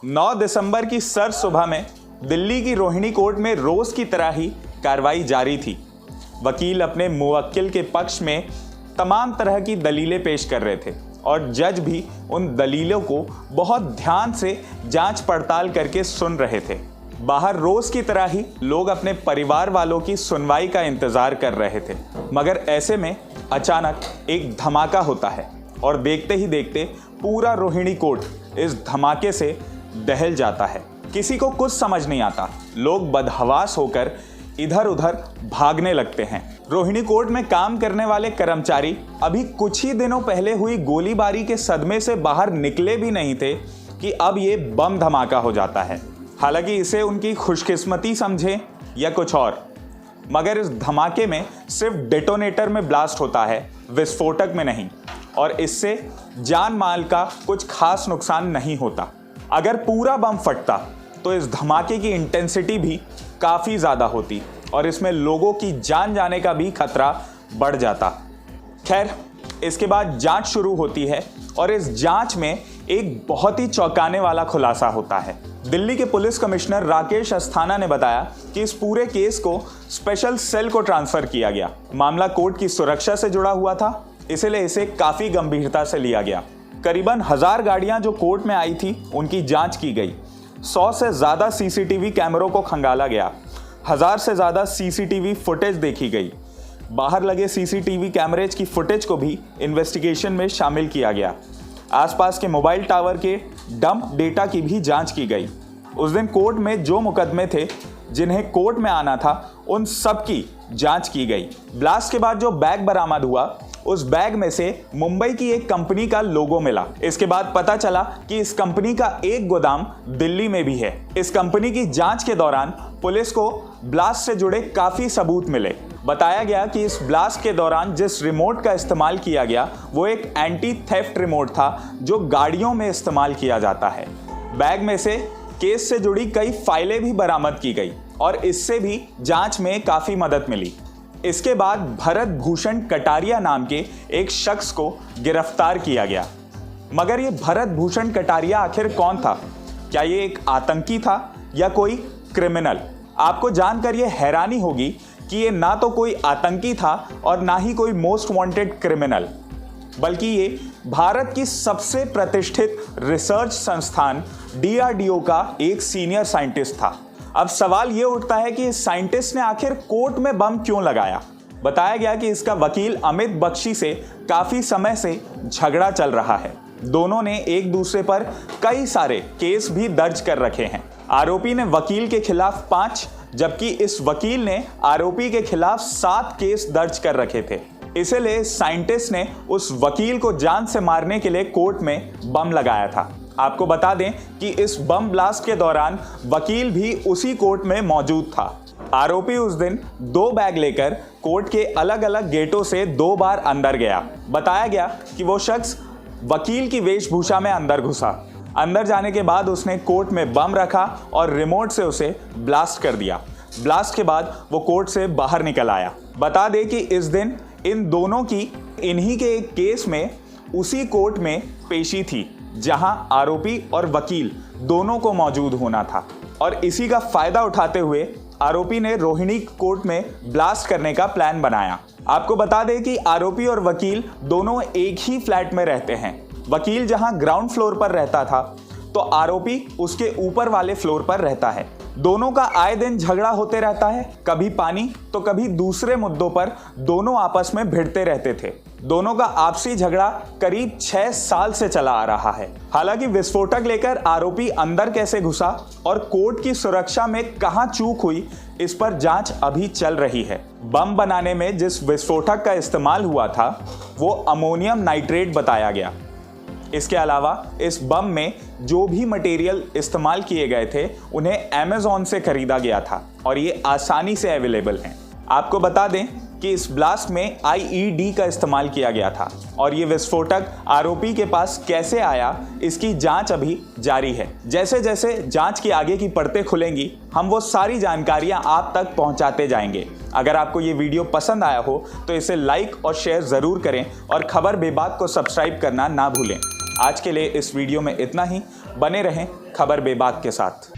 9 दिसंबर की सर सुबह में दिल्ली की रोहिणी कोर्ट में रोज की तरह ही कार्रवाई जारी थी। वकील अपने मुवक्किल के पक्ष में तमाम तरह की दलीलें पेश कर रहे थे और जज भी उन दलीलों को बहुत ध्यान से जांच पड़ताल करके सुन रहे थे। बाहर रोज की तरह ही लोग अपने परिवार वालों की सुनवाई का इंतजार कर रहे थे, मगर ऐसे में अचानक एक धमाका होता है और देखते ही देखते पूरा रोहिणी कोर्ट इस धमाके से दहल जाता है। किसी को कुछ समझ नहीं आता, लोग बदहवास होकर इधर उधर भागने लगते हैं। रोहिणी कोर्ट में काम करने वाले कर्मचारी अभी कुछ ही दिनों पहले हुई गोलीबारी के सदमे से बाहर निकले भी नहीं थे कि अब ये बम धमाका हो जाता है। हालांकि इसे उनकी खुशकिस्मती समझें या कुछ और, मगर इस धमाके में सिर्फ डेटोनेटर में ब्लास्ट होता है, विस्फोटक में नहीं, और इससे जान माल का कुछ खास नुकसान नहीं होता। अगर पूरा बम फटता तो इस धमाके की इंटेंसिटी भी काफ़ी ज़्यादा होती और इसमें लोगों की जान जाने का भी खतरा बढ़ जाता। खैर, इसके बाद जांच शुरू होती है और इस जांच में एक बहुत ही चौंकाने वाला खुलासा होता है। दिल्ली के पुलिस कमिश्नर राकेश अस्थाना ने बताया कि इस पूरे केस को स्पेशल सेल को ट्रांसफर किया गया। मामला कोर्ट की सुरक्षा से जुड़ा हुआ था, इसलिए इसे काफ़ी गंभीरता से लिया गया। करीबन 1000 गाड़ियां जो कोर्ट में आई थी उनकी जांच की गई। 100 से ज़्यादा सीसीटीवी कैमरों को खंगाला गया। 1000 से ज़्यादा सीसीटीवी फुटेज देखी गई। बाहर लगे सीसीटीवी कैमरेज की फुटेज को भी इन्वेस्टिगेशन में शामिल किया गया। आसपास के मोबाइल टावर के डंप डेटा की भी जांच की गई। उस दिन कोर्ट में जो मुकदमे थे जिन्हें कोर्ट में आना था उन सब की जांच की गई। ब्लास्ट के बाद जो बैग बरामद हुआ उस बैग में से मुंबई की एक कंपनी का लोगो मिला। इसके बाद पता चला कि इस कंपनी का एक गोदाम दिल्ली में भी है। इस कंपनी की जांच के दौरान पुलिस को ब्लास्ट से जुड़े काफी सबूत मिले। बताया गया कि इस ब्लास्ट के दौरान जिस रिमोट का इस्तेमाल किया गया वो एक एंटी थेफ्ट रिमोट था जो गाड़ियों में इस्तेमाल किया जाता है। बैग में से केस से जुड़ी कई फाइलें भी बरामद की गई और इससे भी जांच में काफी मदद मिली। इसके बाद भरत भूषण कटारिया नाम के एक शख्स को गिरफ्तार किया गया। मगर ये भरत भूषण कटारिया आखिर कौन था? क्या ये एक आतंकी था या कोई क्रिमिनल? आपको जानकर ये हैरानी होगी कि ये ना तो कोई आतंकी था और ना ही कोई मोस्ट वांटेड क्रिमिनल, बल्कि ये भारत की सबसे प्रतिष्ठित रिसर्च संस्थान DRDO का एक सीनियर साइंटिस्ट था। अब सवाल ये उठता है कि इस साइंटिस्ट ने आखिर कोर्ट में बम क्यों लगाया। बताया गया कि इसका वकील अमित बख्शी से काफी समय से झगड़ा चल रहा है। दोनों ने एक दूसरे पर कई सारे केस भी दर्ज कर रखे हैं। आरोपी ने वकील के खिलाफ 5, जबकि इस वकील ने आरोपी के खिलाफ 7 केस दर्ज कर रखे थे। इसलिए साइंटिस्ट ने उस वकील को जान से मारने के लिए कोर्ट में बम लगाया था। आपको बता दें कि इस बम ब्लास्ट के दौरान वकील भी उसी कोर्ट में मौजूद था। आरोपी उस दिन 2 बैग लेकर कोर्ट के अलग अलग गेटों से 2 बार अंदर गया। बताया गया कि वो शख्स वकील की वेशभूषा में अंदर घुसा। अंदर जाने के बाद उसने कोर्ट में बम रखा और रिमोट से उसे ब्लास्ट कर दिया। ब्लास्ट के बाद वो कोर्ट से बाहर निकल आया। बता दें कि इस दिन इन दोनों की इन्हीं के एक केस में उसी कोर्ट में पेशी थी जहां आरोपी और वकील दोनों को मौजूद होना था, और इसी का फायदा उठाते हुए आरोपी ने रोहिणी कोर्ट में ब्लास्ट करने का प्लान बनाया। आपको बता दें कि आरोपी और वकील दोनों एक ही फ्लैट में रहते हैं। वकील जहां ग्राउंड फ्लोर पर रहता था तो आरोपी उसके ऊपर वाले फ्लोर पर रहता है। दोनों का आए दिन झगड़ा होते रहता है, कभी पानी तो कभी दूसरे मुद्दों पर दोनों आपस में भिड़ते रहते थे। दोनों का आपसी झगड़ा करीब 6 साल से चला आ रहा है। हालांकि विस्फोटक लेकर आरोपी अंदर कैसे घुसा और कोर्ट की सुरक्षा में कहां चूक हुई, इस पर जांच अभी चल रही है। बम बनाने में जिस विस्फोटक का इस्तेमाल हुआ था वो अमोनियम नाइट्रेट बताया गया। इसके अलावा इस बम में जो भी मटेरियल इस्तेमाल किए गए थे उन्हें अमेज़न से खरीदा गया था और ये आसानी से अवेलेबल हैं। आपको बता दें कि इस ब्लास्ट में IED का इस्तेमाल किया गया था और ये विस्फोटक आरोपी के पास कैसे आया इसकी जांच अभी जारी है। जैसे जैसे जांच की आगे की परतें खुलेंगी हम वो सारी जानकारियां आप तक पहुंचाते जाएंगे। अगर आपको ये वीडियो पसंद आया हो तो इसे लाइक और शेयर ज़रूर करें और खबर बेबाक को सब्सक्राइब करना ना भूलें। आज के लिए इस वीडियो में इतना ही। बने रहें खबर बेबाक के साथ।